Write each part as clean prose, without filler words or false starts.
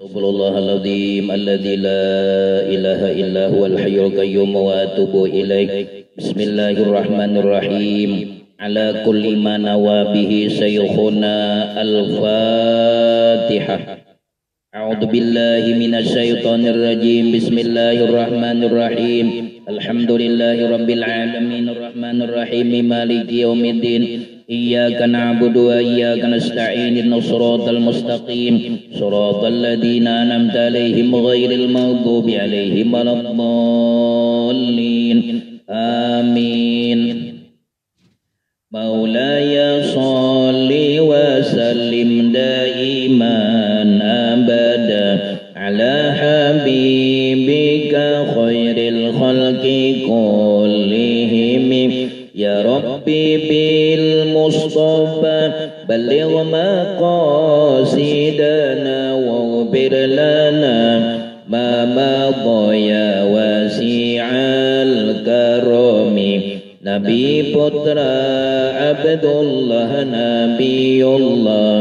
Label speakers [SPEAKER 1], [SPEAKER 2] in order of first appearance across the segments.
[SPEAKER 1] أستغفر الله العظيم الذي لا إله إلا هو الحي القيوم وأتوب إليه. بسم الله الرحمن الرحيم. على كل ما نوى به شيخنا الفاتحة. أعوذ بالله من الشيطان الرجيم. بسم الله الرحمن الرحيم. الحمد لله رب العالمين الرحمن الرحيم مالك يوم الدين. إياك نعبد وإياك نستعين اهدنا الصراط المستقيم صراط الذين أنعمت عليهم غير المغضوب عليهم ولا الضالين آمين. مولاي صل وسلم دائما أبدا على حبيبك خير الخلق كلهم. يا ربي بالمصطفى بلغ مقاصدنا واغفر لنا ما مضى يا واسع الكرم. نبي putra Abdullah Nabiullah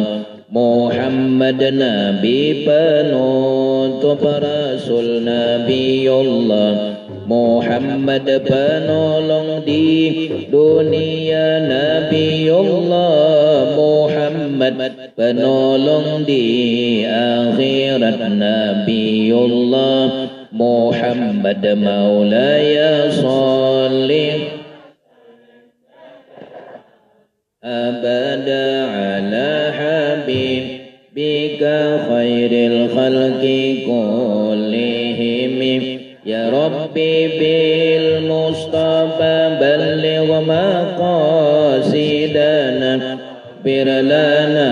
[SPEAKER 1] Muhammad Nabi penutup Rasul Nabiullah Muhammad penolong di dunia Nabiullah Muhammad penolong di akhirat Nabiullah Muhammad maulaya sholli abada ala habibika khairil khalqi kullihim. Ya Rabbi bil Mustafa balligh maqasidana bir lana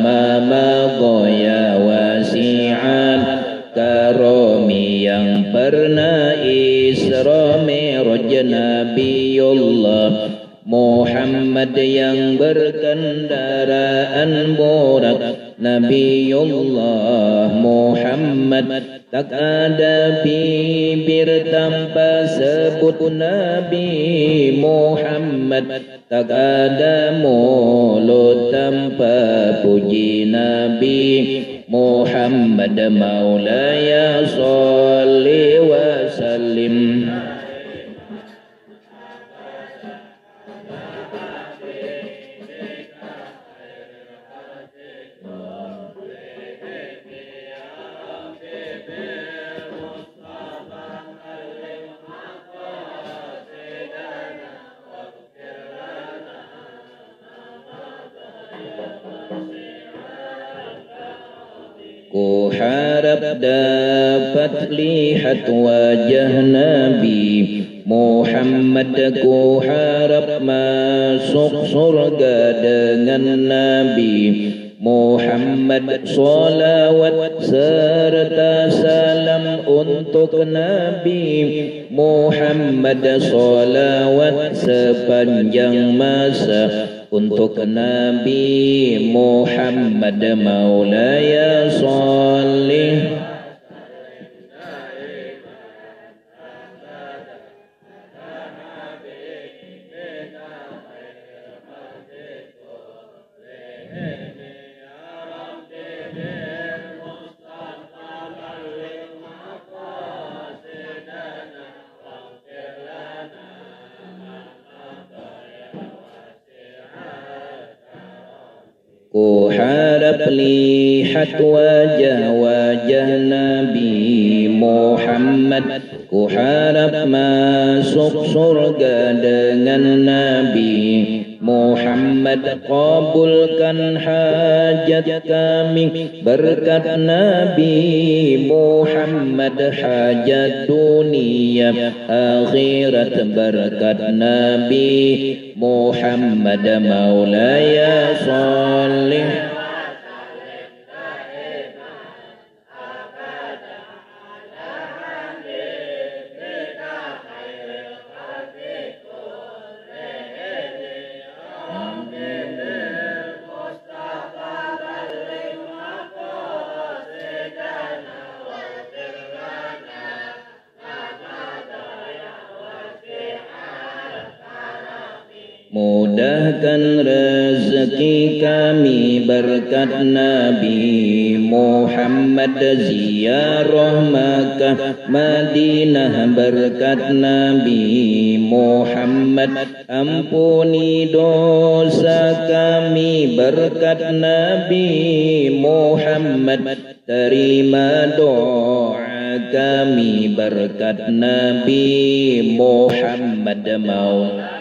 [SPEAKER 1] ma madha ya wasi'an karomi. Yang pernah Isra Mi'raj Nabiullah Muhammad yang berkendaraan burak Nabiullah Muhammad. Tak ada bibir tanpa sebut Nabi Muhammad. Tak ada mulut tanpa puji Nabi Muhammad. Maulaya sholli wa sallim Ku harap dapat lihat wajah Nabi Muhammad. Ku harap masuk surga dengan Nabi Muhammad. Salawat serta salam untuk Nabi Muhammad. Salawat sepanjang masa untuk Nabi Muhammad. Maulaya sholli Ku harap lihat wajah-wajah Nabi Muhammad. Ku harap masuk surga dengan Nabi Muhammad. Kabulkan hajat kami berkat Nabi Muhammad. Hajat dunia akhirat berkat Nabi Muhammad. Maulaya sholli Mudahkan rezeki kami berkat Nabi Muhammad, ziarah Makkah Madinah berkat Nabi Muhammad. Ampuni dosa kami berkat Nabi Muhammad. Terima doa kami berkat Nabi Muhammad Maulana.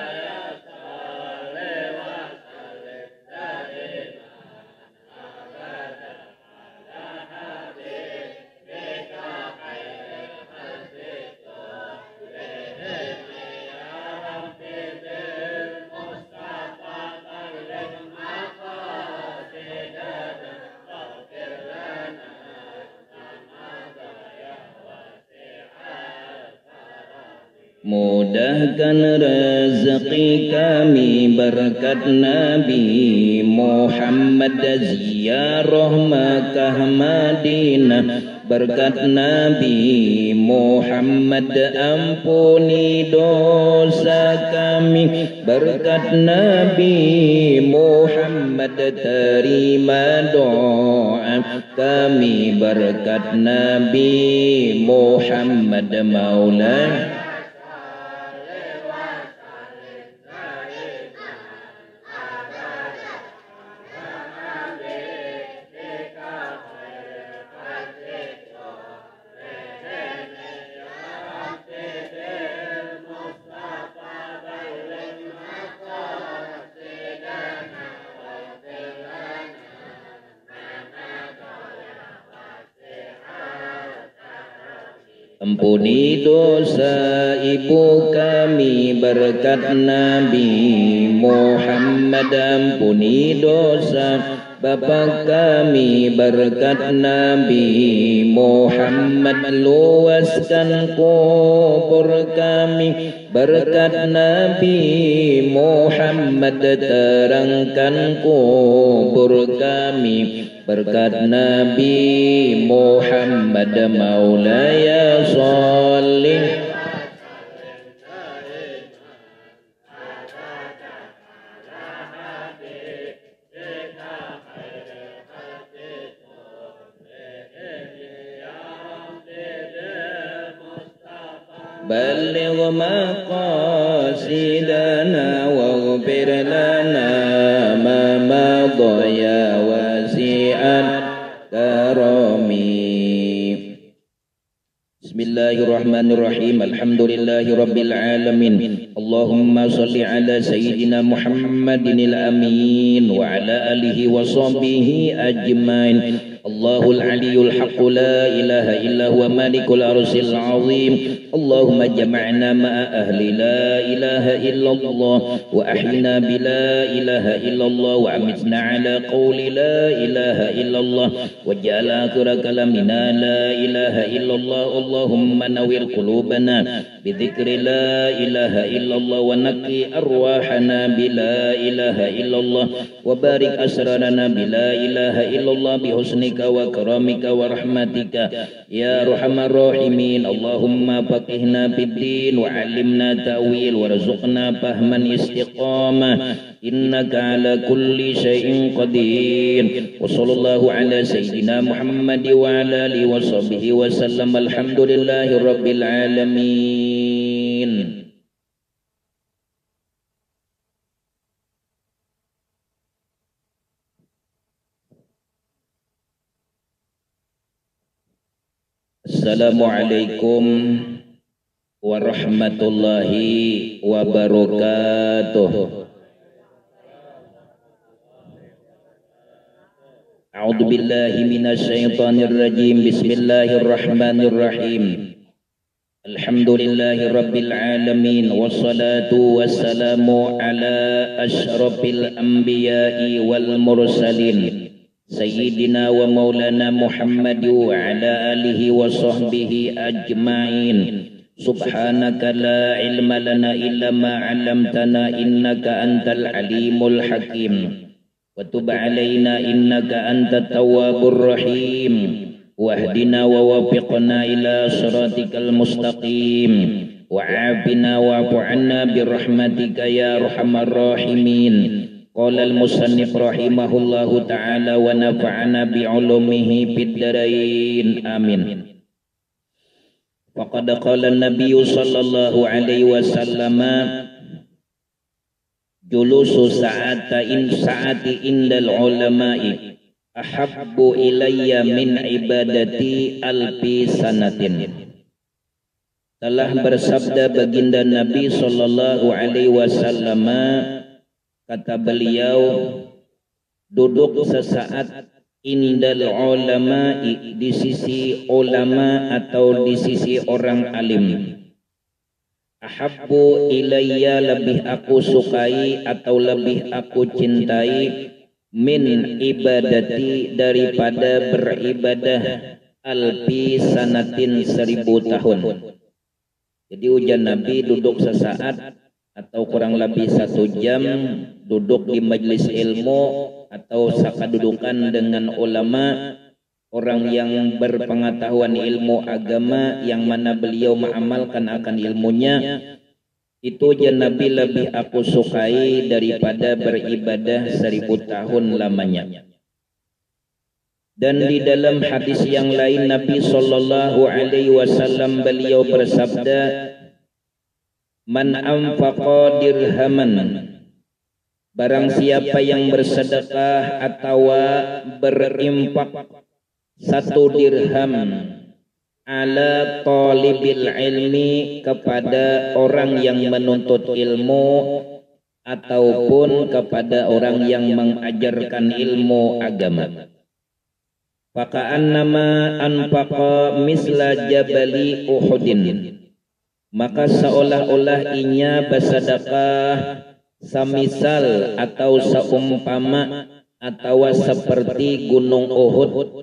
[SPEAKER 1] Mudahkan rezeki kami berkat Nabi Muhammad, ziarah Makkah Madinah berkat Nabi Muhammad. Ampuni dosa kami berkat Nabi Muhammad. Terima doa kami berkat Nabi Muhammad Maulana. Ampuni dosa ibu kami berkat Nabi Muhammad. Ampuni dosa bapa kami berkat Nabi Muhammad. Luaskan kubur kami berkat Nabi Muhammad. Terangkan kubur kami berkat Nabi Muhammad. Maulaya sholli بلغ مقاصدنا واغفر لنا ما مضى يا واسع الكرم. بسم الله الرحمن الرحيم. الحمد لله رب العالمين. اللهم صل على سيدنا محمد الأمين وعلى آله وصحبه أجمعين. الله العلي الحق لا إله إلا هو مالك العرش العظيم. اللهم جمعنا مع أهل لا إله إلا الله وأحينا بلا إله إلا الله وأمتنا على قول لا إله إلا الله واجعل آخر كلامنا لا إله إلا الله. اللهم نوّر قلوبنا بذكر لا إله إلا الله ونقي أرواحنا بلا إله إلا الله وبارك أسرارنا بلا إله إلا الله بحسنك وكرمك ورحمتك يا أرحم الراحمين. اللهم فقهنا في الدين وعلمنا تأويل وارزقنا فهما استقامة إنك على كل شيء قدير. وصلى الله على سيدنا محمد وعلى آله وصحبه وسلم. الحمد لله رب العالمين. Assalamualaikum warahmatullahi wabarakatuh. A'udzu billahi minasy syaithanir rajim. Bismillahirrahmanirrahim. Alhamdulillahi rabbil alamin wassalatu wassalamu ala asyrafil anbiya'i wal mursalin Sayyidina wa maulana Muhammad wa ala alihi wa sahbihi ajma'in. Subhanaka la ilma lana illa ma 'allamtana innaka antal alimul hakim. Wa tub 'alaina innaka antat tawwabur rahim. Wahdina wa wafiqna ila siratikal mustaqim. وعافنا واعف عنا برحمتك يا أرحم الراحمين. قال المصنف رحمه الله تعالى ونفعنا بعلومه في الدارين آمين. وقد قال النبي صلى الله عليه وسلم جلوس ساعة عند العلماء أحب إلي من عبادتي ألف سنة. Telah bersabda baginda Nabi sallallahu alaihi wasallam, kata beliau, duduk sesaat indal ulama'i, di sisi ulama atau di sisi orang alim. Ahabbu ilayya, lebih aku sukai atau lebih aku cintai, min ibadati, daripada beribadah, alfi sanatin, 1000 tahun. Jadi ujian Nabi duduk sesaat atau kurang lebih 1 jam duduk di majelis ilmu atau sakadudukan dengan ulama, orang yang berpengetahuan ilmu agama yang mana beliau mengamalkan akan ilmunya. Itu ujian Nabi lebih aku sukai daripada beribadah 1000 tahun lamanya. Dan di dalam hadis yang lain Nabi sallallahu alaihi wasallam beliau bersabda, man anfaqa dirhaman, barang siapa yang bersedekah atau berimpak 1 dirham, ala talibil ilmi, kepada orang yang menuntut ilmu ataupun kepada orang yang mengajarkan ilmu agama, faka'annama anfaqa misla jabali Uhudin, maka seolah-olah inya bersedekah samisal atau seumpama atau seperti gunung Uhud,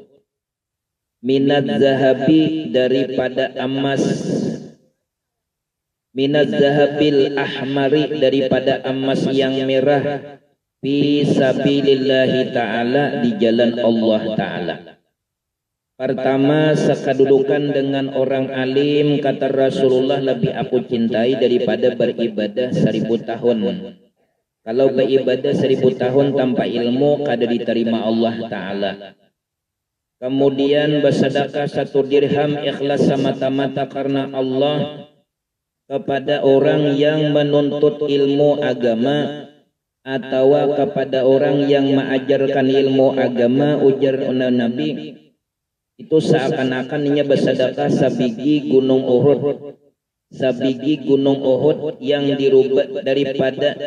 [SPEAKER 1] minad zahabi, daripada emas, minad zahabil ahmari, daripada emas yang merah, fi sabilillahi ta'ala, di jalan Allah ta'ala. Pertama, sekadudukan dengan orang alim, kata Rasulullah, lebih aku cintai daripada beribadah 1000 tahun. Kalau beribadah 1000 tahun tanpa ilmu, kada diterima Allah ta'ala. Kemudian bersedekah 1 dirham ikhlas semata-mata karena Allah kepada orang yang menuntut ilmu agama atau kepada orang yang mengajarkan ilmu agama, ujar Nabi, itu seakan-akan ia bersedekah sabigi gunung Uhud, sabigi gunung Uhud yang dirubah daripada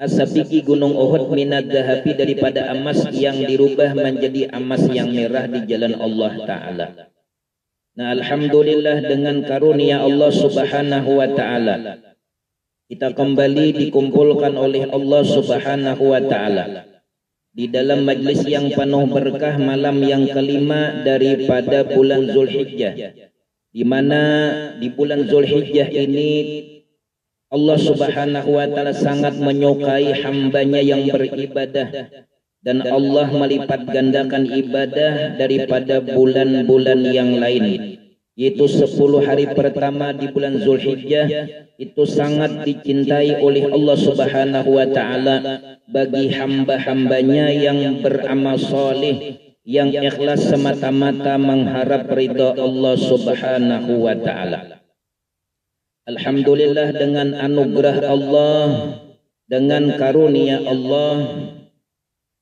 [SPEAKER 1] sabigi gunung Uhud minad zahabi, daripada emas yang dirubah menjadi emas yang merah di jalan Allah ta'ala. Nah, alhamdulillah dengan karunia Allah subhanahu wa ta'ala, kita kembali dikumpulkan oleh Allah subhanahu wa ta'ala di dalam majlis yang penuh berkah, malam yang kelima daripada bulan Zulhijjah, di mana di bulan Zulhijjah ini Allah subhanahu wa ta'ala sangat menyukai hambanya yang beribadah, dan Allah melipat gandakan ibadah daripada bulan-bulan yang lain, yaitu 10 hari pertama di bulan Zulhijjah itu sangat dicintai oleh Allah subhanahu wa ta'ala bagi hamba-hambanya yang beramal soleh, yang ikhlas semata-mata mengharap ridha Allah subhanahu wa ta'ala. Alhamdulillah, dengan anugerah Allah, dengan karunia Allah,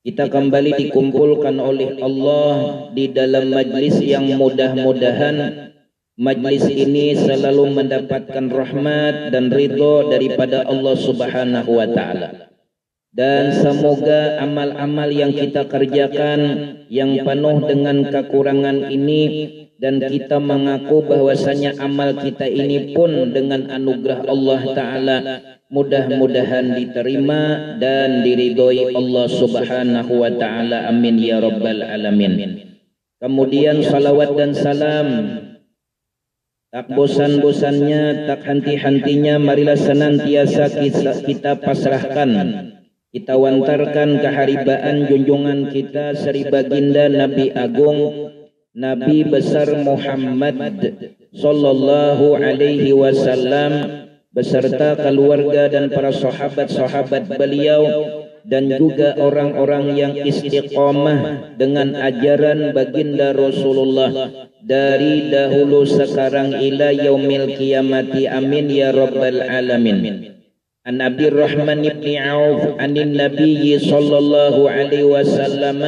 [SPEAKER 1] kita kembali dikumpulkan oleh Allah di dalam majlis yang mudah-mudahan majlis ini selalu mendapatkan rahmat dan ridho daripada Allah subhanahu wa ta'ala. Dan semoga amal-amal yang kita kerjakan yang penuh dengan kekurangan ini, dan kita mengaku bahwasanya amal kita ini pun dengan anugerah Allah ta'ala mudah-mudahan diterima dan diridhoi Allah subhanahu wa ta'ala. Amin ya rabbal alamin. Kemudian salawat dan salam tak bosan-bosannya, tak henti-hentinya, marilah senantiasa kita pasrahkan, kita wantarkan keharibaan junjungan kita Sri Baginda Nabi Agung, Nabi besar Muhammad sallallahu alaihi wasallam beserta keluarga dan para sahabat-sahabat beliau dan juga orang-orang yang istiqomah dengan ajaran baginda Rasulullah dari dahulu sekarang ila yaumil qiyamati amin ya rabbal alamin. An Abdurrahman ibn Auf anin Nabi sallallahu alaihi wasallam,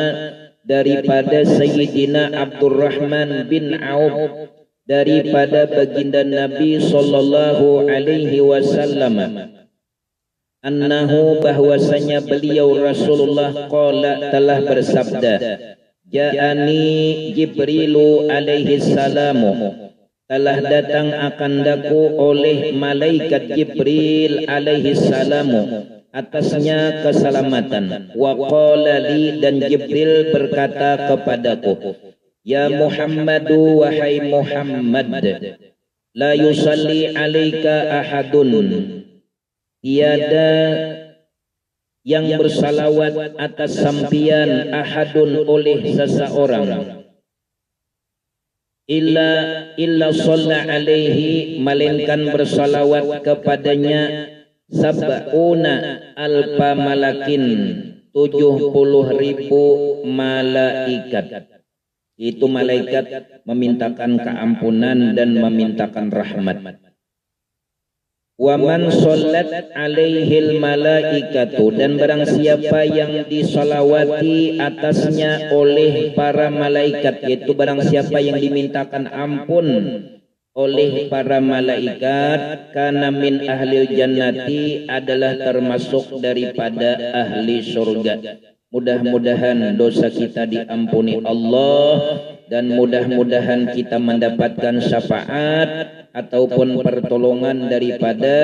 [SPEAKER 1] daripada Sayyidina Abdurrahman bin Auf daripada baginda Nabi sallallahu alaihi wasallam, annahu bahwasanya beliau Rasulullah qala telah bersabda, ja'ani Jibrilu alaihi salamu, telah datang akan daku oleh malaikat Jibril alaihi salamu, atasnya keselamatan. Wa qala li, dan Jibril berkata kepadaku, ya Muhammadu, wahai Muhammad, la yusalli alaika ahadun, tiada yang bersalawat atas sampian ahadun oleh seseorang, illa shalla alaihi, melainkan bersalawat kepadanya sab'una alfa malakin, 70.000 malaikat. Itu malaikat memintakan keampunan dan memintakan rahmat. Wa man shollat alaihil malaikatu, dan barang siapa yang disolawati atasnya oleh para malaikat, yaitu barang siapa yang dimintakan ampun oleh para malaikat, kana min ahlil jannati, adalah termasuk daripada ahli surga. Mudah-mudahan dosa kita diampuni Allah, dan mudah-mudahan kita mendapatkan syafaat ataupun pertolongan daripada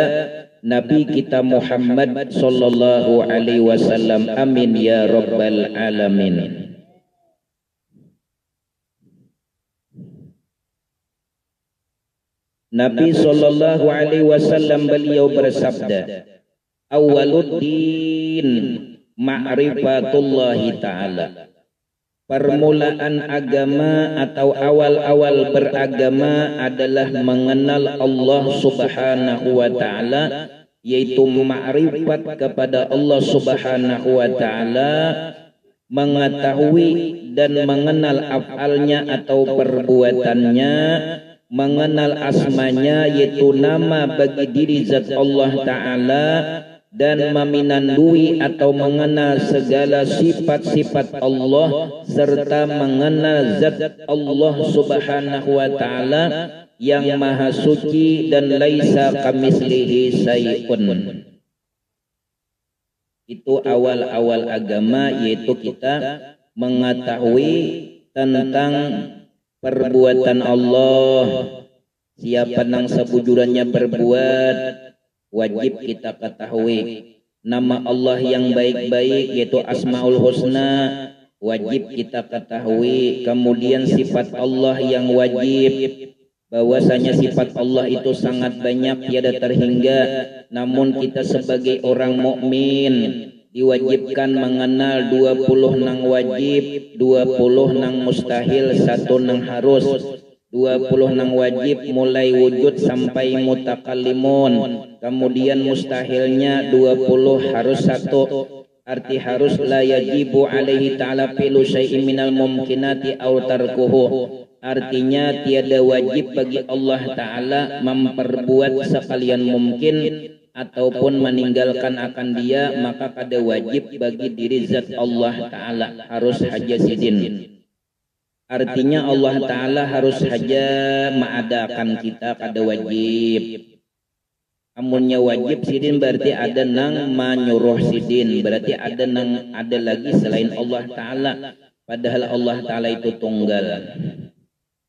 [SPEAKER 1] Nabi kita Muhammad sallallahu alaihi wasallam. Amin ya rabbal alamin. Nabi sallallahu alaihi wasallam beliau bersabda, awwaluddin ma'rifatullahi ta'ala, permulaan agama atau awal-awal beragama adalah mengenal Allah subhanahu wa ta'ala, yaitu ma'rifat kepada Allah subhanahu wa ta'ala, mengetahui dan mengenal af'alnya atau perbuatannya, mengenal asmanya yaitu nama bagi diri zat Allah ta'ala, dan meminandui atau mengenal segala sifat-sifat Allah, serta mengenal zat Allah subhanahu wa ta'ala yang maha suci dan laisa kamislihi syai'un. Itu awal-awal agama, yaitu kita mengetahui tentang perbuatan Allah. Siapa yang sebujurannya berbuat, wajib kita ketahui. Nama Allah yang baik-baik yaitu Asmaul Husna, wajib kita ketahui. Kemudian sifat Allah yang wajib, bahwasanya sifat Allah itu sangat banyak, tiada terhingga. Namun kita sebagai orang mukmin diwajibkan mengenal 20 nang wajib, 20 nang mustahil, 1 nang harus. 20 nang wajib mulai wujud sampai mutakallimun. Kemudian mustahilnya 20, harus 1. Arti harus la yajibu alaihi ta'ala fi'lu syai'in minal mumkinati aw tarkuhu. Artinya tiada wajib bagi Allah Ta'ala memperbuat sekalian mungkin ataupun meninggalkan akan dia, maka kada wajib bagi diri zat Allah Ta'ala, harus haja sidin. Artinya Allah Ta'ala harus saja mengadakan kita, kada wajib. Amunnya wajib sidin berarti ada nang menyuruh sidin, berarti ada nang ada lagi selain Allah Ta'ala, padahal Allah Ta'ala itu tunggal.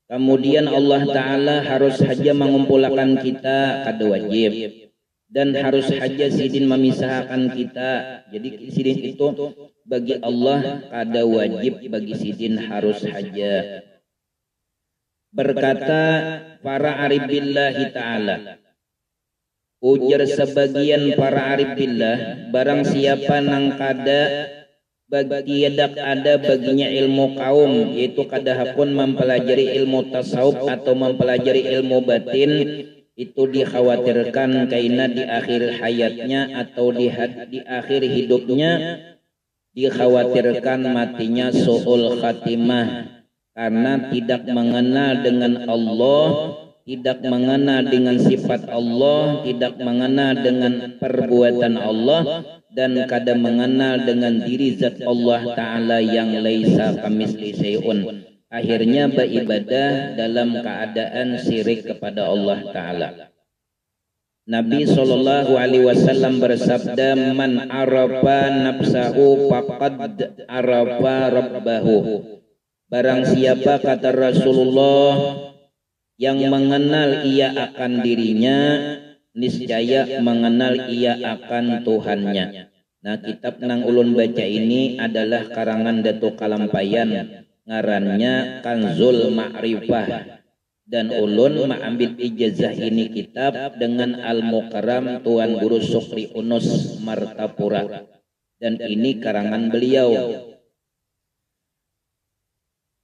[SPEAKER 1] Kemudian Allah Ta'ala harus saja mengumpulkan kita, kada wajib. Dan harus saja sidin memisahkan kita. Jadi sidin itu bagi Allah kada wajib, bagi sidin harus saja. Berkata para arif billahi ta'ala, ujar sebagian para arif billah, barang siapa nang kada tidak ada baginya ilmu kaum, yaitu kadahapun mempelajari ilmu tasawuf atau mempelajari ilmu batin, itu dikhawatirkan kaina di akhir hayatnya atau di akhir hidupnya dikhawatirkan matinya su'ul khatimah, karena tidak mengenal dengan Allah, tidak mengenal dengan sifat Allah, tidak mengenal dengan perbuatan Allah, dan kada mengenal dengan diri zat Allah Ta'ala yang laisa kamitsli syai'un. Akhirnya beribadah dalam keadaan syirik kepada Allah Ta'ala. Nabi SAW bersabda, man arafa nafsahu faqad arafa rabbahu. Barang siapa, kata Rasulullah, yang mengenal ia akan dirinya, niscaya mengenal ia akan Tuhannya. Nah, kitab nang ulun baca ini adalah karangan Datuk Kalampayan, ngarannya Kanzul Ma'rifah, dan ulun mengambil ijazah ini kitab dengan Al-Mukarram Tuan Guru Sukri Unus Martapura, dan ini karangan beliau.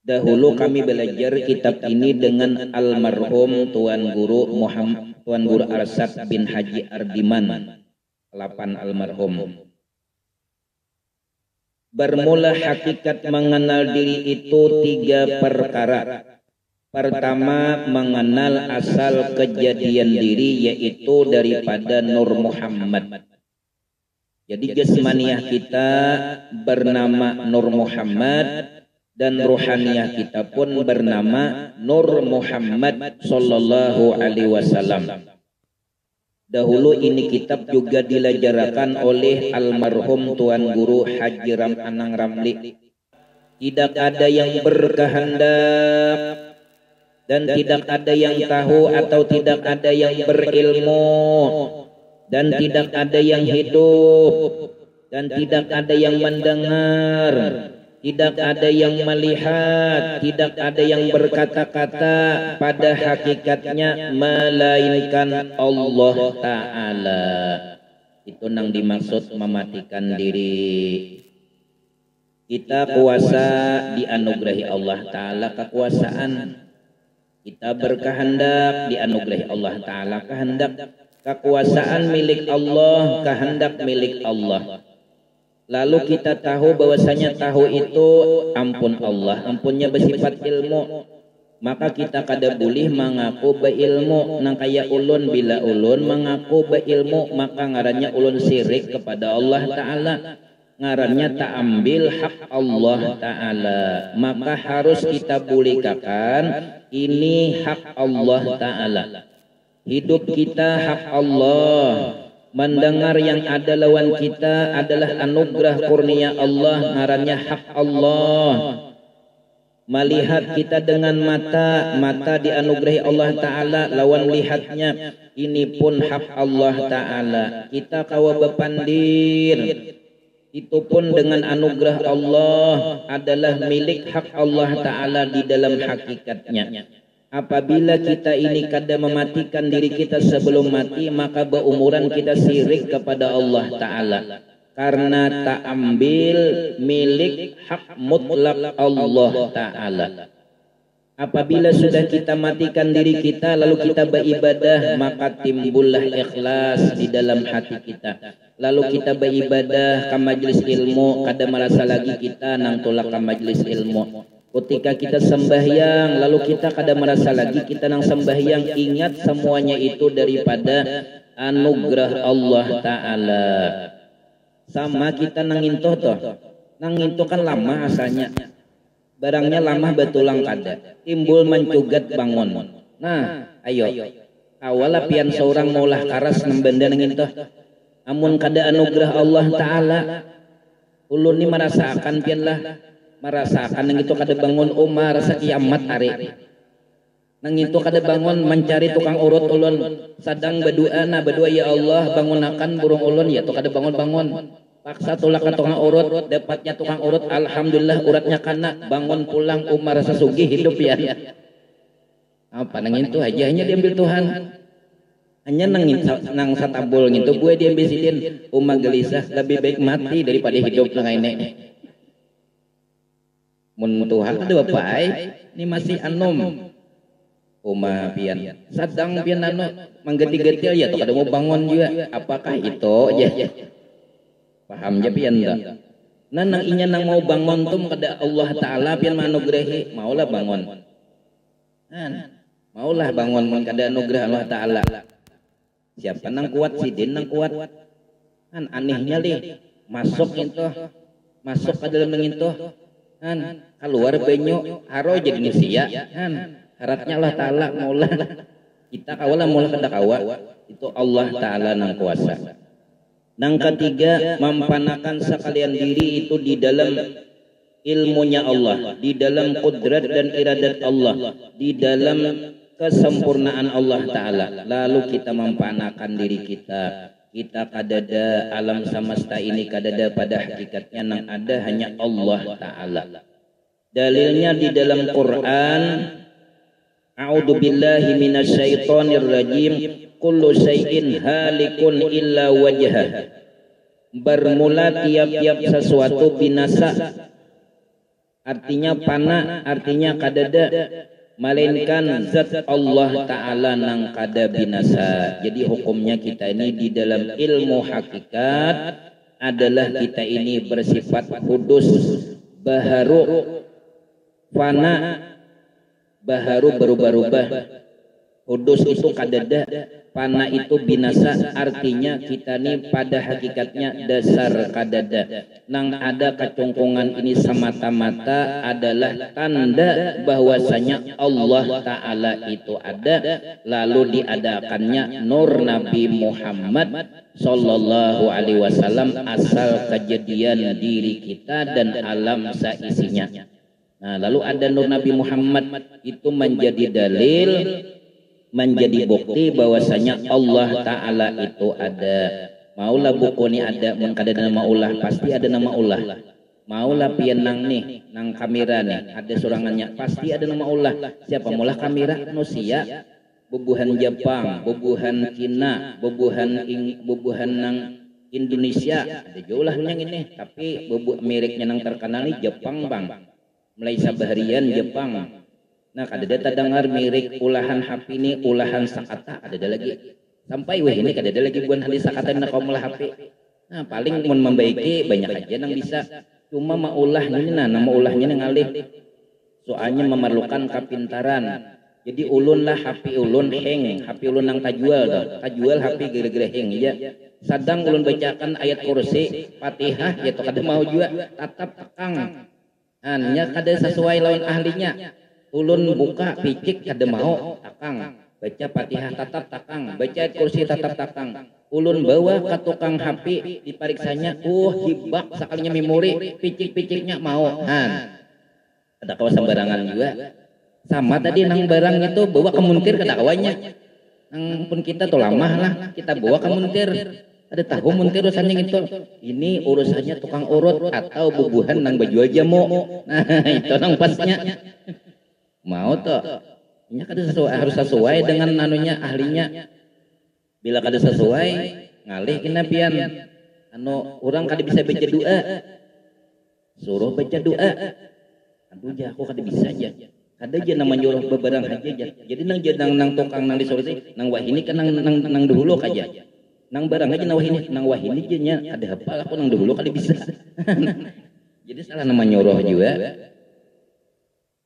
[SPEAKER 1] Dahulu kami belajar kitab ini dengan almarhum Tuan Guru Arsyad bin Haji Ardiman, 8 almarhum. Bermula hakikat mengenal diri itu 3 perkara. Pertama, mengenal asal kejadian diri, yaitu daripada Nur Muhammad. Jadi jasmaniah kita bernama Nur Muhammad, dan ruhaniyah kita pun bernama Nur Muhammad sallallahu alaihi wasallam. Dahulu ini kitab juga dilajarkan oleh almarhum Tuan Guru Haji Anang Ramli. Tidak ada yang berkehendak dan tidak ada yang tahu atau tidak ada yang berilmu dan tidak ada yang hidup dan tidak ada yang mendengar, tidak ada yang melihat, tidak ada yang berkata-kata, pada hakikatnya melainkan Allah Ta'ala. Itu nang dimaksud mematikan diri. Kita kuasa dianugerahi Allah Ta'ala kekuasaan. Kita berkehendak dianugerahi Allah Ta'ala kehendak. Kekuasaan milik Allah, kehendak milik Allah. Lalu kita tahu bahwasanya tahu itu ampun Allah, ampunnya bersifat ilmu. Maka kita kada boleh mengaku beilmu. Nang kaya ulun, bila ulun mengaku beilmu, maka ngarannya ulun syirik kepada Allah Ta'ala. Ngarannya tak ambil hak Allah Ta'ala. Maka harus kita bolehkan ini hak Allah Ta'ala. Hidup kita hak Allah. Mendengar yang ada lawan kita adalah anugerah kurnia Allah, ngarannya hak Allah. Melihat kita dengan mata dianugerahi Allah Ta'ala, lawan lihatnya ini pun hak Allah Ta'ala. Kita kawa bepandir, itu pun dengan anugerah Allah, adalah milik hak Allah Ta'ala di dalam hakikatnya. Apabila kita ini kada mematikan diri kita sebelum mati, maka berumuran kita syirik kepada Allah Ta'ala, karena tak ambil milik hak mutlak Allah Ta'ala. Apabila sudah kita matikan diri kita lalu kita beribadah, maka timbullah ikhlas di dalam hati kita. Lalu kita beribadah ke majlis ilmu, kada merasa lagi kita nang tolak ke majlis ilmu. Ketika kita sembahyang, lalu kita kada merasa lagi kita nang sembahyang, ingat semuanya itu daripada anugerah Allah Ta'ala. Sama kita nangintoh toh, nangintoh kan lama asalnya, barangnya lama betulang kada, timbul mencugat bangun. Nah, ayo, awal pian seorang maulah karas nang benda nangintoh, amun kada anugerah Allah Ta'ala, ulun ni merasakan pian lah. Merasakan nang itu kada bangun rasa kiamat hari. Nang itu kada bangun mencari tukang urut ulun, sadang berdoa ya Allah bangunakan burung ulun, ya tu kada bangun. Paksa tolak ke tukang urut, dapatnya tukang urut, alhamdulillah uratnya kana, bangun pulang rasa sugih hidup ya. Apa nang itu aja hanya diambil Tuhan. Hanya nang satabul gitu gue diambil sidin, gelisah lebih baik mati daripada hidup nang ini. mun Tuhan ada bapak ini masih anom uma pian sadang pian anu manggeti-geti ya tuh kada mau bangun juga apakah itu ya paham ya pian enggak nang inya nang mau bangun tuh kada Allah Ta'ala pian manugrahi maulah bangun maulah bangun mun kada anugerah Allah Ta'ala siapa nang kuat sidin nang kuat kan anehnya li masuk ke dalam itu kan keluar banyu haro jadi nisia kan harapnya Allah Ta'ala maulah kita kawalah maulah kada kawa itu Allah Ta'ala nang kuasa. Nang ketiga mampanakan sekalian diri itu di dalam ilmunya Allah, di dalam kudrat dan iradat Allah, di dalam kesempurnaan Allah Ta'ala. Lalu kita mampanakan diri kita kadada alam semesta ini kadada pada hakikatnya nang ada hanya Allah Ta'ala. Dalilnya di dalam Quran, a'udzu billahi minasyaitonir rajim, kullu syai'in halikun illa wajhah. Bermula tiap-tiap sesuatu binasa, artinya pana, artinya kadada, melainkan zat Allah Ta'ala nang kada binasa. Jadi hukumnya kita ini di dalam ilmu hakikat adalah kita ini bersifat hudus, baharu, fana, baharu berubah-ubah. Hudus itu kadada, fana itu binasa, artinya kita ini pada hakikatnya dasar kadada. Nang ada kecongkongan ini semata-mata adalah tanda bahwasanya Allah Ta'ala itu ada, lalu diadakannya nur Nabi Muhammad Sallallahu Alaihi Wasallam asal kejadian diri kita dan alam seisinya. Nah, lalu ada nur Nabi Muhammad itu menjadi dalil, menjadi bukti bahwasanya Allah Ta'ala itu ada. Maulah buku ini ada, mengkada nama Allah, pasti ada nama Allah. Maulah pian nang nih, nang kamera nih, ada surangannya, pasti ada nama Allah. Siapa maulah kamera manusia, bubuhan Jepang, bubuhan Cina, bubuhan nang Indonesia, ada jauh lah yang ini, tapi meriknya nang terkenal nih Jepang bang. Malaysia Baharian Jepang. Nah kadada dengar mirik ulahan HP ini ulahan sakata ada lagi. Sampai wah ini kadada lagi bukan hal sakata nak kaum HP. Nah paling mun membaiki banyak aja nang bisa. Cuma maulah ini nah nama ulahnya nang alih. Soalnya memerlukan kapintaran. Jadi ulun lah HP ulun heng, HP ulun nang tajual dah. Tajual HP gara-gara heng ya. Sadang ulun bacakan ayat kursi, Fatihah ya to kada mau juga tatap tekang. Hanya kada sesuai lawan ahlinya. Ulun buka picik kada mau takang. Baca Fatihah tatap takang. Baca kursi tatap takang. Ulun bawa ke tukang HP dipariksanya. Hibak sekalinya memori. Picik-piciknya mau. Ada kawa sembarangan juga. Sama tadi nang barang itu bawa ke muntir kada kawanya. Nang pun kita tuh lama lah. Kita bawa ke muntir. Ada tahu muntir urusannya itu. Ini urusannya tukang urut atau bubuhan nang baju jamu. Nah itu nang pasnya. Mau toh. Ini kada sesuai, harus sesuai dengan anunya ahlinya. Bila kada sesuai ngalih kena pian. Anu orang kada bisa baca doa. Suruh baca doa. Aduh jah aku kada bisa aja. Kada aja nama nyuruh beberang aja. Jadi nang tukang nang disuruh nang wahini kan nang dulu aja. Nang barang aja nang wahini aja nya ada hafal aku nang dulu kali bisa. Jadi salah nama nyuruh juga.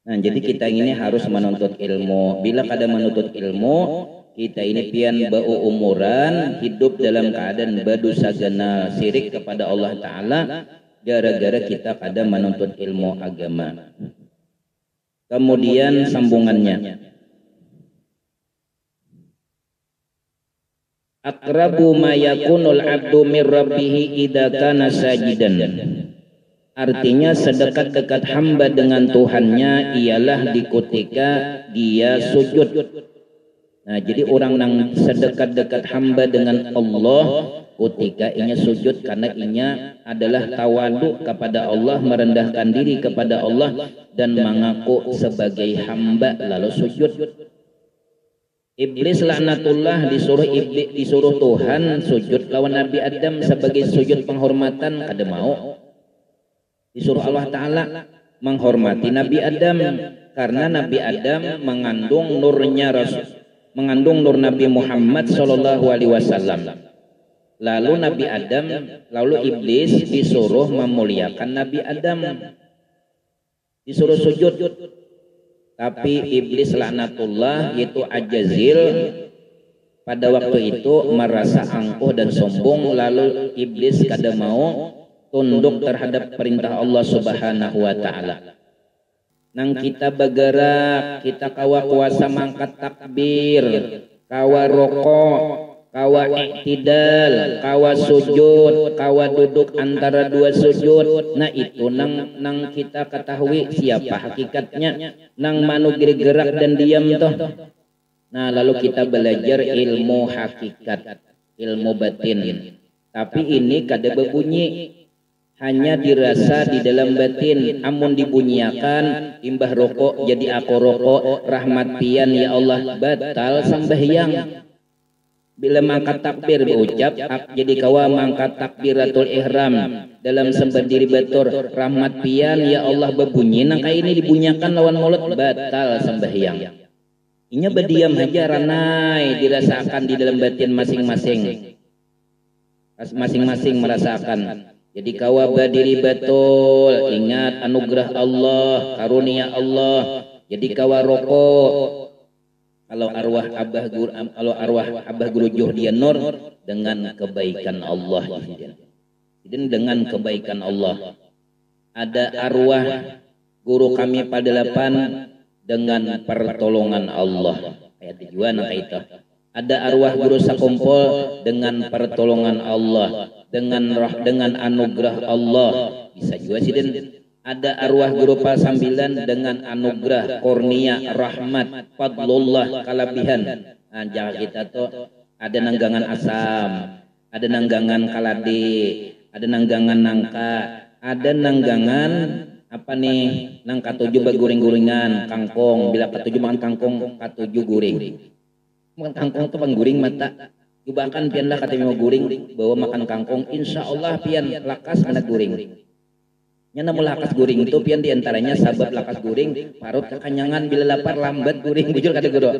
[SPEAKER 1] Nah, jadi kita ini harus menuntut ilmu. Bila kada menuntut ilmu, kita ini pian bau umuran, hidup dalam keadaan berdosa gana syirik kepada Allah Ta'ala, gara-gara kita kada menuntut ilmu agama. Kemudian sambungannya. Aqrabu ma yakunul abdu mir rabbih idza kana sajidan. Artinya sedekat-dekat hamba dengan Tuhannya ialah di ketika dia sujud. Nah, jadi orang yang sedekat-dekat hamba dengan Allah ketika inya sujud karena inya adalah tawadu kepada Allah, merendahkan diri kepada Allah dan mengaku sebagai hamba lalu sujud. Iblis laknatullah disuruh Tuhan sujud lawan Nabi Adam sebagai sujud penghormatan kada mau. Disuruh Allah Ta'ala menghormati Nabi Adam karena Nabi Adam mengandung nurnya mengandung nur Nabi Muhammad sallallahu alaihi wasallam. Lalu Nabi Adam, lalu iblis disuruh memuliakan Nabi Adam, disuruh sujud. Tapi iblis laknatullah yaitu Ajazil pada waktu itu merasa angkuh dan sombong, lalu iblis kada mau tunduk terhadap perintah Allah Subhanahu wa taala. Nang kita bergerak, kita kawa kuasa mangkat takbir, kawa rokok, kawa iktidal, kawa sujud, kawa duduk antara dua sujud. Nah itu nang kita ketahui siapa hakikatnya, nang manu gerak dan diam toh. Nah lalu kita belajar ilmu hakikat, ilmu batin. Tapi ini kada berbunyi, hanya dirasa di dalam batin. Amun dibunyiakan imbah rokok jadi aku rokok, rahmat pian ya Allah, batal sembahyang. Bila mangkat takbir berucap jadi kawa mangkat takbiratul ihram dalam sembah diri batur, rahmat pian ya Allah berbunyi, nang kayak ini dibunyiakan lawan mulut, batal sembahyang. Inya berdiam aja ranai, dirasakan di dalam batin masing-masing, masing-masing merasakan. Jadi kawa berdiri betul, ingat anugerah Allah, karunia Allah. Jadi kawa rokok, kalau arwah Abah Guru Juhdian Nur dengan kebaikan Allah, dengan kebaikan Allah. Ada arwah guru kami Padelapan dengan pertolongan Allah. Ayat tujuan itu. Ada arwah guru sakumpul dengan pertolongan Allah, dengan anugerah Allah. Bisa juga sih, ada arwah guru Pasambilan dengan anugerah, kurnia, rahmat, fadlullah, kalabihan. Nah, jangan kita tuh ada nanggangan asam, ada nanggangan kalade, ada nanggangan nangka, ada nanggangan apa nih, nang katujuh baguring-guringan, kangkong. Bila katujuh makan kangkong, katujuh guring. Makan kangkong tuh pangguring mata. Bahkan pian lah kata mau guring, bawa makan kangkong, insya Allah pian lakas kena guring. Nya namun lakas guring itu pian diantaranya sabab lakas guring, parut kekanyangan bila lapar lambat guring, bujur kata guru.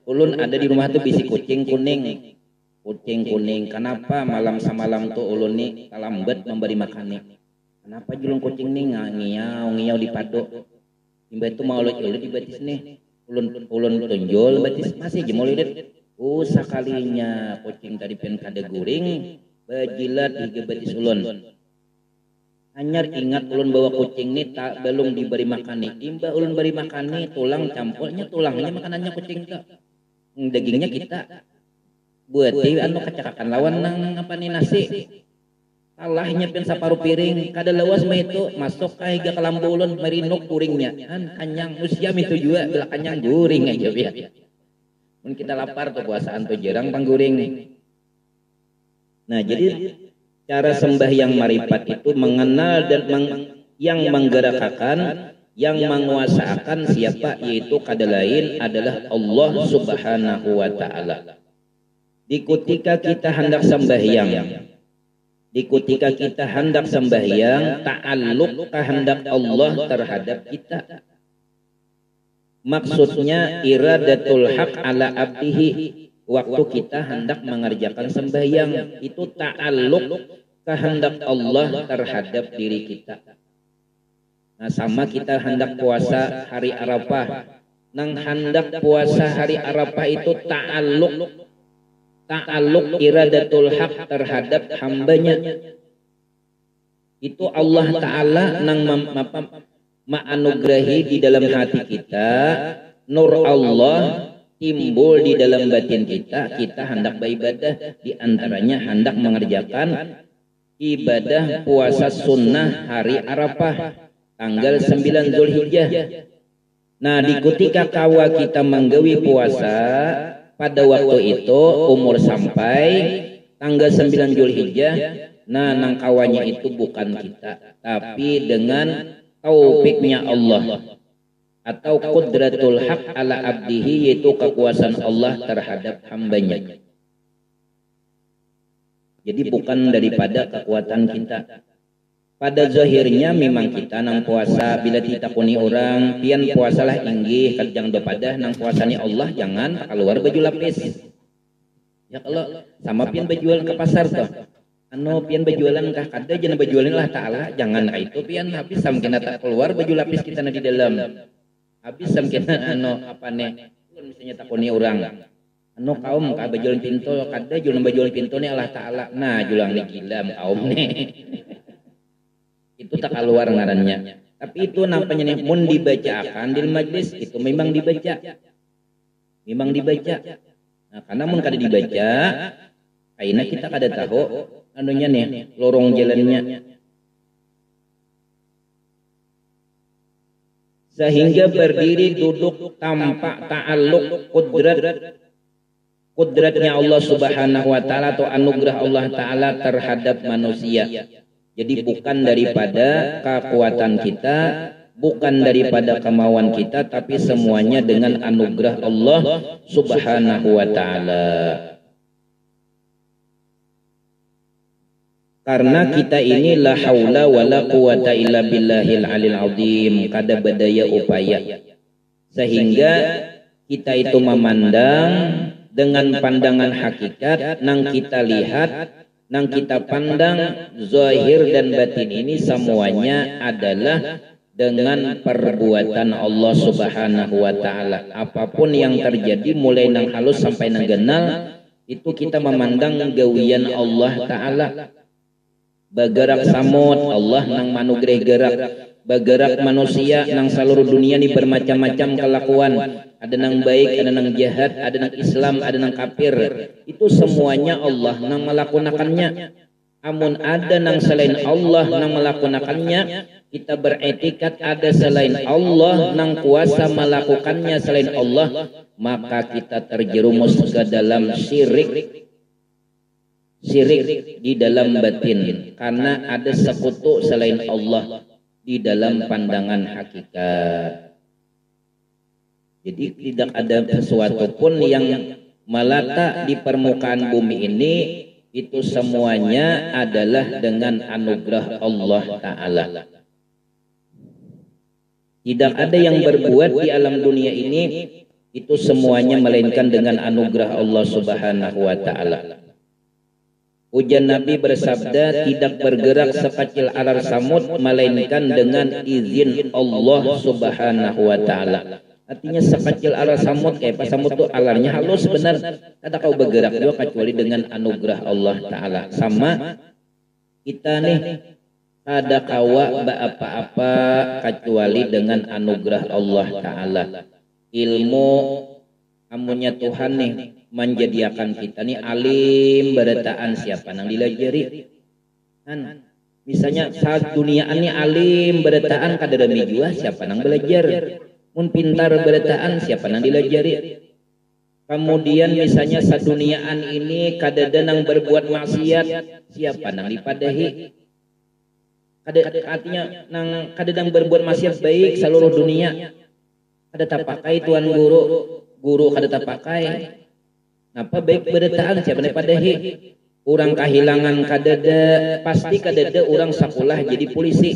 [SPEAKER 1] Ulun ada di rumah tuh bisi kucing kuning. Kucing kuning, kenapa malam samalam tuh ulun nih lambat memberi makan nih? Kenapa julung kucing nih ngiyau di padok? Imba itu mau ulut di batis nih. Ulun tunjul batis masih jemol lidet. Sakalinya kucing tadi pian kada guring, bajilat di batis ulun. Hanyar ingat ulun bawa kucing nih tak belum diberi makan nih. Imba ulun beri makan nih tulang campurnya, tulangnya makanannya kucing tuh. Dagingnya kita buat anu kecakakan lawan nang apa nih nasi. Salahnya pian saparuh piring kada lawas mah itu masuk ka higa kalambu ulun marinuk guringnya. Kan kanyang usiam itu juga bila kanyang guring aja ya. Mun kita lapar tuh puasaan tuh jarang pangguring. Nah, jadi cara sembahyang marifat itu mengenal dan yang menggerakkan, yang menguasakan siapa, yaitu kada lain adalah Allah Subhanahu wa taala. Di ketika kita hendak sembahyang, ta'alluq kehendak Allah terhadap kita. Maksudnya iradatul haq ala abdihi, waktu kita hendak mengerjakan sembahyang itu ta'alluq kehendak Allah terhadap diri kita. Nah, sama kita hendak puasa hari Arafah, nang hendak puasa hari Arafah itu ta'alluq iradatul haq terhadap hambanya. Itu Allah Ta'ala nang ma'anugrahi di dalam hati kita, nur Allah timbul di dalam batin kita. Kita hendak beribadah, di antaranya hendak mengerjakan ibadah puasa sunnah hari Arafah tanggal 9 Zulhijjah. Nah, di ketika kawa kita menggawi puasa pada waktu itu umur sampai tanggal 9 Zulhijjah, nah nang kawanya itu bukan kita, tapi dengan taufiknya Allah atau qudratul haq ala abdihi, yaitu kekuasaan Allah terhadap hambanya. Jadi bukan daripada kekuatan kita. pada zahirnya memang kita nang puasa bila ditakuni orang pian puasalah inggih kadang dopadah nang puasani Allah jangan keluar baju lapis. Ya kalau sama pian berjualan ke pasar toh. Pian berjualan kah kada jangan berjualan lah ta'ala jangan itu pian habis samkena tak keluar baju lapis kita di dalam. Habis samkena apa nih misalnya takuni orang. Kaum ka berjualan pintu kada jualan berjualan pintu ni Allah ta'ala. Nah jualan ni gila kaum nih. Itu tak keluar ngarannya. Tapi itu nampaknya nih mun dibacakan di majlis itu memang dibaca. Memang dibaca. Nah, karena mun kada dibaca, kaina kita kada tahu anunya nih lorong jalannya. Sehingga berdiri duduk tanpa ta'alluq kudratnya Allah Subhanahu wa taala atau anugerah Allah taala terhadap manusia. Jadi bukan daripada kekuatan kita, bukan daripada kemauan kita, tapi semuanya dengan anugerah Allah Subhanahu wa taala. Karena kita ini la haula wala quwata illa billahil alil azim, kada bedaya upaya. Sehingga kita itu memandang dengan pandangan hakikat nang kita lihat nang kita pandang zahir dan batin ini semuanya adalah dengan perbuatan Allah Subhanahu wa taala. Apapun yang terjadi mulai nang halus sampai nang genal itu kita memandang gawian Allah taala. Bergerak samud Allah nang manugerah gerak, bergerak manusia nang seluruh dunia ini bermacam-macam kelakuan. Ada nang baik, ada nang jahat, ada nang Islam, ada nang kafir. Itu semuanya Allah nang melakukannya. Amun ada nang selain Allah nang melakukannya, kita beretikat ada selain Allah nang kuasa melakukannya selain Allah, maka kita terjerumus ke dalam syirik di dalam batin karena ada sekutu selain Allah di dalam pandangan hakikat. Jadi tidak ada sesuatu pun yang melata di permukaan bumi ini, itu semuanya adalah dengan anugerah Allah Ta'ala. Tidak ada yang berbuat di alam dunia ini, itu semuanya melainkan dengan anugerah Allah Subhanahu wa Ta'ala. Ujian Nabi bersabda, tidak bergerak sekecil alar samud melainkan dengan izin Allah Subhanahu wa taala. Artinya sekecil alar samud, kayak pas samud itu alarnya halus benar, kada kau bergerak juga kecuali dengan anugerah Allah taala. Sama kita nih kada kawa apa-apa kecuali dengan anugerah Allah taala. Ilmu amunnya Tuhan nih menjadikan kita nih alim berataan siapa nang dilajari kan misalnya saat duniaan nih alim berataan kada demi jua siapa nang belajar mun pintar berataan siapa nang dilajari kemudian misalnya saat duniaan ini kada nang berbuat maksiat siapa nang dipadahi artinya nang kada nang berbuat maksiat baik seluruh dunia kada tapakai tuan guru kada tapakai. Napa baik berataan siapa padahi orang kehilangan kadada pasti kadada orang sekolah jadi polisi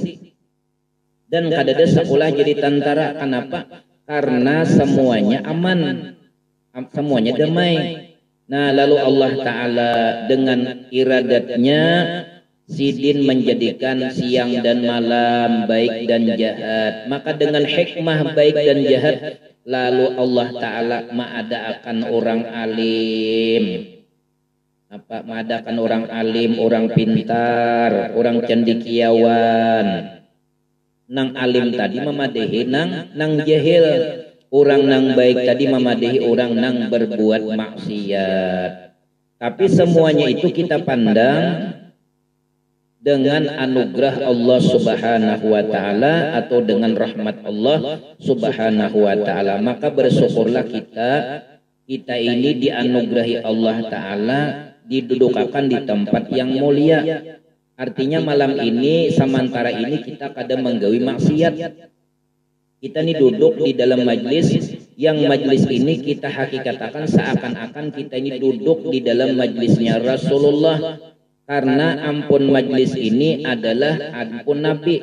[SPEAKER 1] dan kadada sekolah jadi tentara. Kenapa? Karena semuanya aman, semuanya damai. Nah lalu Allah Ta'ala dengan iradatnya sidin menjadikan siang dan malam baik dan jahat, maka dengan hikmah baik dan jahat lalu Allah Ta'ala mengadakan orang alim. Apa mengadakan orang alim, orang pintar, orang cendekiawan. Nang alim tadi memadahi nang jahil. Orang nang baik tadi memadahi orang nang berbuat maksiat. Tapi semuanya itu kita pandang dengan anugerah Allah Subhanahu wa taala atau dengan rahmat Allah Subhanahu wa taala. Maka bersyukurlah kita ini dianugerahi Allah taala, didudukakan di tempat yang mulia. Artinya malam ini sementara ini kita kadang menggawi maksiat. Kita ini duduk di dalam majlis yang majlis ini kita hakikatakan seakan-akan kita ini duduk di dalam majlisnya Rasulullah. karena ampun majlis ini adalah ampun Nabi.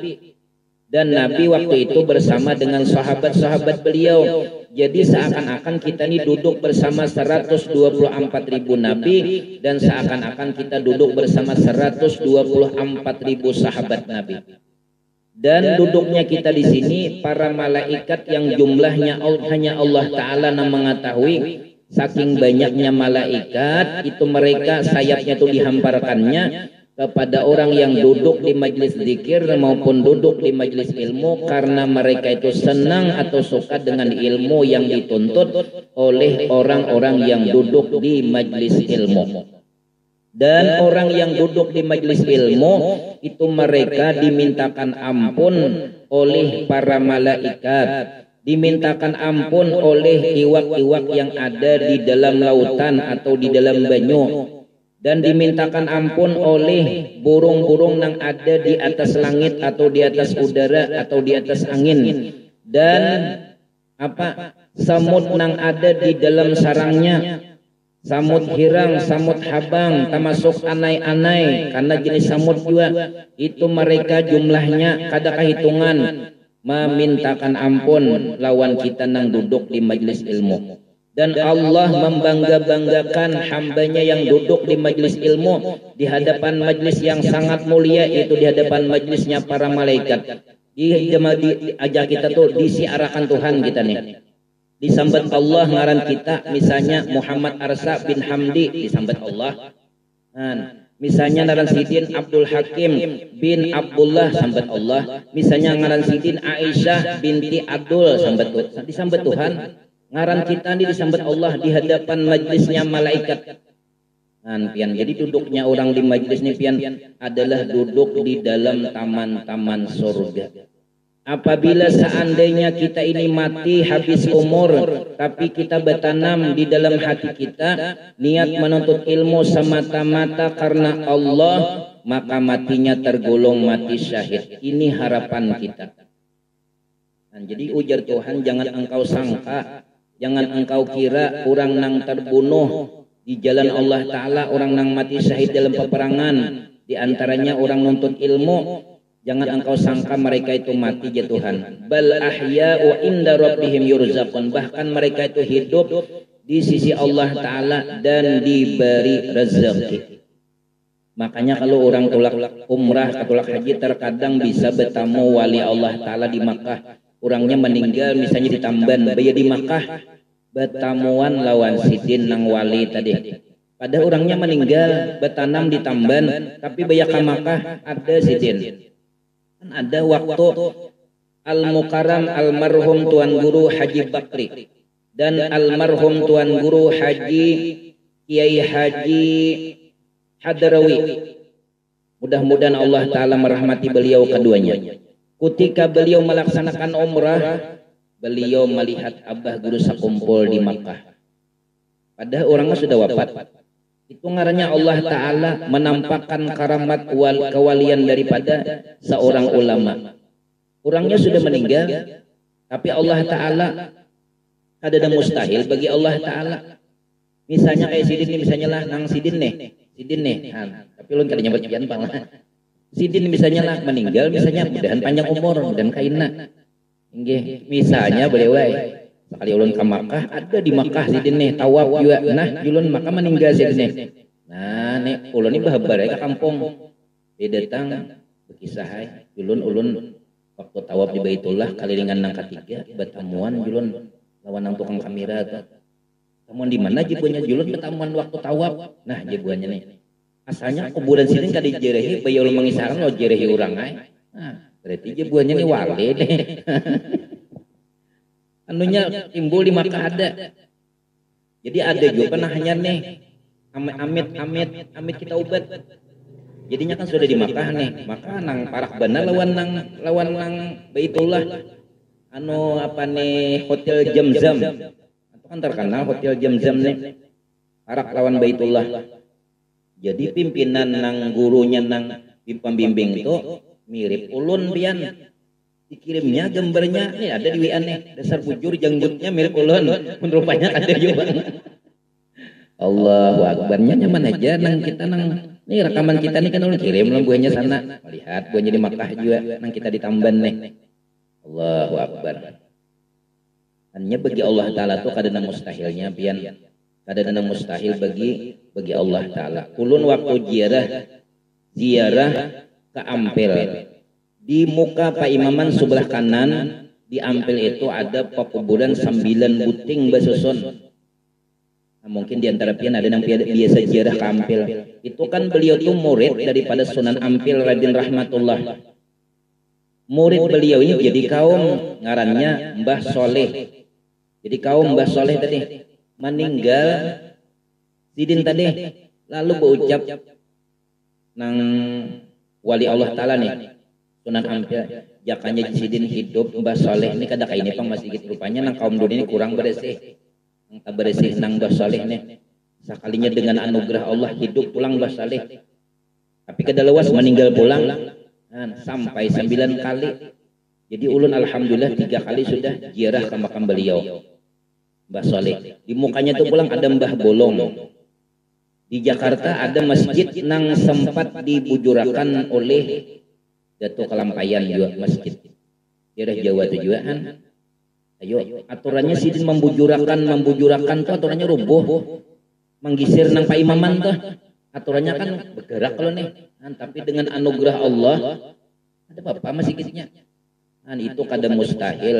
[SPEAKER 1] Dan Nabi waktu itu bersama dengan sahabat-sahabat beliau. Jadi seakan-akan kita ini duduk bersama 124.000 Nabi, dan seakan-akan kita duduk bersama 124.000 sahabat Nabi. Dan duduknya kita di sini, para malaikat yang jumlahnya hanya Allah Ta'ala yang mengetahui. Saking banyaknya malaikat, itu mereka sayapnya itu dihamparkannya kepada orang yang duduk di majlis zikir maupun duduk di majlis ilmu, karena mereka itu senang atau suka dengan ilmu yang dituntut oleh orang-orang yang duduk di majlis ilmu. Dan orang yang duduk di majlis ilmu itu mereka dimintakan ampun oleh para malaikat, dimintakan ampun oleh iwak-iwak yang ada di dalam lautan atau di dalam banyu, dan dimintakan ampun oleh burung-burung yang ada di atas langit atau di atas udara atau di atas angin, dan semut yang ada di dalam sarangnya, samut hirang, samut habang, termasuk anai-anai, karena jenis samut juga itu mereka jumlahnya kada kehitungan, memintakan ampun lawan kita yang duduk di majlis ilmu. Dan Allah membangga-banggakan hambanya yang duduk di majlis ilmu di hadapan majlis yang sangat mulia, yaitu di hadapan majlisnya para malaikat. Di ajak kita tuh disiarakan Tuhan kita nih. Disambat Allah ngaran kita, misalnya Muhammad Arsa bin Hamdi disambat Allah. Misalnya ngaran Sidin Abdul Hakim bin Abdullah sambat Allah. Misalnya ngaran Sidin Aisyah binti Abdul disambat Tuhan. Ngaran kita ini disambat Allah di hadapan majlisnya malaikat. Pian, jadi duduknya orang di majlis ini pian adalah duduk di dalam taman-taman surga. Apabila seandainya kita ini mati habis umur, tapi kita bertanam di dalam hati kita niat menuntut ilmu semata-mata karena Allah, maka matinya tergolong mati syahid. Ini harapan kita. Jadi ujar Tuhan, jangan engkau sangka, jangan engkau kira orang nang terbunuh di jalan Allah Ta'ala, orang nang mati syahid dalam peperangan, di antaranya orang nuntut ilmu, jangan engkau sangka mereka itu mati ya Tuhan. Bal ahya'u inda rabbihim yurzaqun, bahkan mereka itu hidup di sisi Allah Ta'ala dan diberi rezeki. Makanya kalau orang tolak umrah atau tolak haji terkadang bisa bertemu wali Allah Ta'ala di Makkah. Orangnya meninggal misalnya di Tamban, baya di Makkah bertamuan lawan sidin nang wali tadi. Padahal orangnya meninggal bertanam di Tamban, tapi baya ke Makkah ada sidin. Kan ada waktu Al-Mukarram almarhum Tuan Guru Haji Bakri dan almarhum Tuan Guru Haji Kiai Haji Hadrawi. Mudah-mudahan Allah Ta'ala merahmati beliau keduanya. Ketika beliau melaksanakan umrah, beliau melihat abah guru sekumpul di Makkah. Padahal orangnya sudah wafat. Itu ngarannya Allah Ta'ala menampakkan karamat kewalian daripada seorang ulama. Orangnya sudah meninggal, tapi Allah Ta'ala ada mustahil bagi Allah Ta'ala. Misalnya kayak Sidin nih, misalnya lah nang Sidin nih. Tapi lu kadang nyebut pian pang. Sidin misalnya lah meninggal, misalnya mudahan panjang umur, mudahan kaina. Misalnya boleh wae. Sekali ulun ke Makkah, ada di Makkah Sidin nih, tawaf juga. Nah, ulun Makkah meninggal Sidin nih. Nah, nih ulun ini bahabar ke kampung. Dia datang berkisah hai. Ulun waktu tawaf di Baitullah kelilingan nang ketiga, bertamuan ulun lawan nang tukang kamera tuh. Tamuan di mana jibuannya julun bertamuan waktu tawaf. Nah, jibuannya nih. Asalnya kuburan Sidin kada dijerehi, bayi ulun mengisahkan lo jerehi urang ai. Nah, berarti jibuannya nih wali deh. Anunya timbul di Makkah ada. Jadi ada juga pernah hanya nih amit kita ubat. Jadinya kan sudah di Makkah nih, maka nang parak benar lawan nang Baitullah. Anu apa nih Hotel Zamzam. Itu kan terkenal Hotel Zamzam nih. Parak lawan Baitullah. Jadi pimpinan nang gurunya nang pembimbing itu mirip ulun pian. Dikirimnya gambarnya nih ada di WA nih, dasar bujur janggutnya mirip ulun, rupanya ada juga. Allahu Akbarnya nyaman aja nang kita nang Nih rekaman kita nih kan udah kirim lah buahnya sana. Lihat buahnya di Makkah juga. Nang kita di Tamban nih. Allahu Akbar. Hanya bagi Allah Ta'ala tuh kadang mustahilnya pian. Kadang mustahil bagi Allah Ta'ala. Ulun waktu ziarah ke Ampel. Di muka Pak Imaman sebelah kanan di Ampel itu ada pekuburan 9 buting basusun. Nah, mungkin di antara pian ada yang biasa ziarah ke Ampel. Itu kan beliau tuh murid daripada Sunan Ampel Raden Rahmatullah. Murid beliau ini jadi kaum ngarannya Mbah Soleh. Jadi kaum Mbah Soleh tadi meninggal sidin tadi lalu berucap nang wali Allah Ta'ala nih Sunan Ampel jakanya sidin hidup Mbah Soleh ini kada kayak ini pang masih gitu rupanya nang kaum dunia ini kurang bersih nang tak bersih nang Mbah Soleh nih sekalinya dengan anugerah Allah hidup pulang Mbah Soleh tapi kada lewas meninggal pulang sampai 9 kali. Jadi ulun alhamdulillah 3 kali sudah ziarah ke makam beliau Mbah Soleh. Di mukanya itu pulang ada Mbah Bolong. Di Jakarta ada masjid nang sempat dibujurakan oleh Datuk Kalampayan juga masjid. Daerah Jawa tujuan. Ayo aturannya sidin membujurakan tuh aturannya rubuh. Menggisir nang Pak Imaman tuh. Aturannya kan bergerak kalau nih. Tapi dengan anugerah Allah ada apa masjidnya. Itu kada mustahil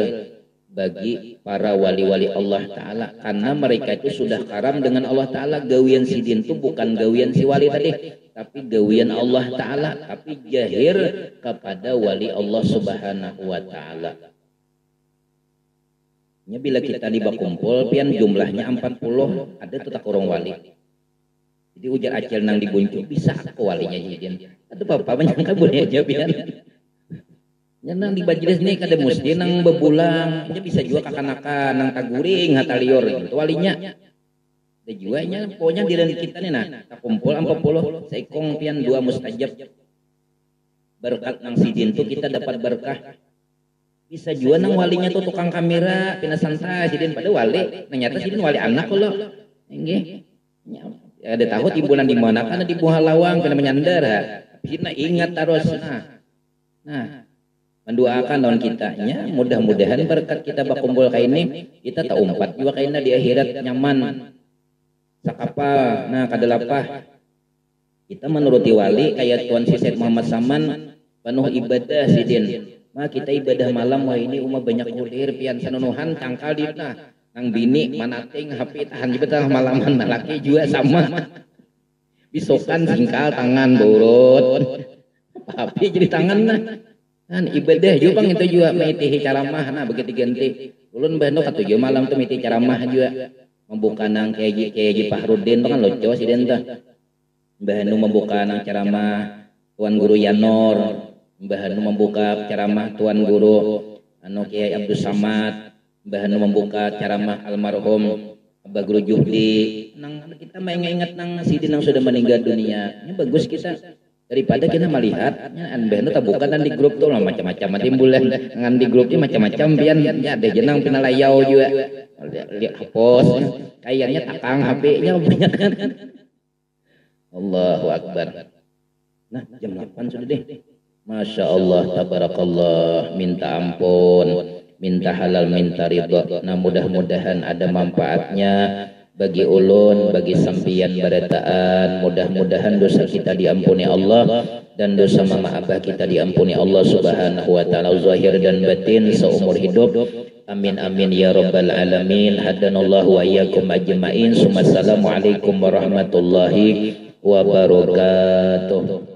[SPEAKER 1] bagi para wali-wali Allah Ta'ala karena mereka itu sudah karam dengan Allah Ta'ala. Gawian sidin itu bukan gawian si wali tadi tapi gawian Allah Ta'ala tapi jahir kepada wali Allah Subhanahu wa Ta'ala. Bila kita dibakumpul pian jumlahnya 40 ada tetap orang wali. Jadi ujar acil nang dibuncuk bisa aku walinya sidin. Ada apa menyangka boleh aja pian. Nang di majelis nih kada mesti nang bebulang, nya bisa juga kakanakan nang taguring hatalior itu walinya. Da juga nya pokoknya di kita nih nah, tak kumpul 40 seikong pian 2 mustajab. Berkat nang sidin tuh kita dapat berkah. Bisa juga nang walinya tuh tukang kamera, pina santai sidin pada wali, ternyata sidin wali anak lo. Nggih. Ada tahu timbulan di mana kan di Buah Lawang pina menyandar ha. Sidin ingat terus nah mendoakan lawan kitanya mudah-mudahan berkat kita berkumpul kayak ini kita tak umpat juga kayaknya di akhirat nyaman sakapa nah kadalapah kita menuruti wali kayak Tuan Syed Muhammad Saman penuh ibadah sidin mah kita ibadah malam wah ini umah banyak kulir pian sanunuhan tangkal di nang bini manating HP tahan juga malaman laki juga sama bisokan singkal tangan burut HP jadi tangan nah ibadah juga bang itu juga miti ceramah nah begitu ganti ulun bahno katujuh malam tuh miti ceramah juga membuka nang kayak Fahrudin tuh kan lucu sih den tuh bahno membuka nang ceramah Tuan Guru Yanor bahno membuka ceramah Tuan Guru Kiai Abdul Samad bahno membuka ceramah almarhum Abah Guru Juhdi nang kita mengingat nang sidin yang sudah meninggal dunia ini bagus kita daripada kita melihatnya anbehno tabukan dan di grup tuh macam-macam timbulan ngan di grupnya macam-macam pian ya ada jenang pina layau juga lihat hapus kayaknya takang HP-nya banyak kan Allahu Akbar. Nah jam 8 sudah deh Masya Allah tabarakallah minta ampun minta halal minta ridho nah mudah-mudahan ada manfaatnya bagi ulun, bagi sampian barataan, mudah-mudahan dosa kita diampuni Allah dan dosa mama abah kita diampuni Allah Subhanahu wa taala zahir dan batin seumur hidup. Amin amin ya rabbal alamin. Hadanallahu wa iyyakum ajmain. Assalamualaikum warahmatullahi wabarakatuh.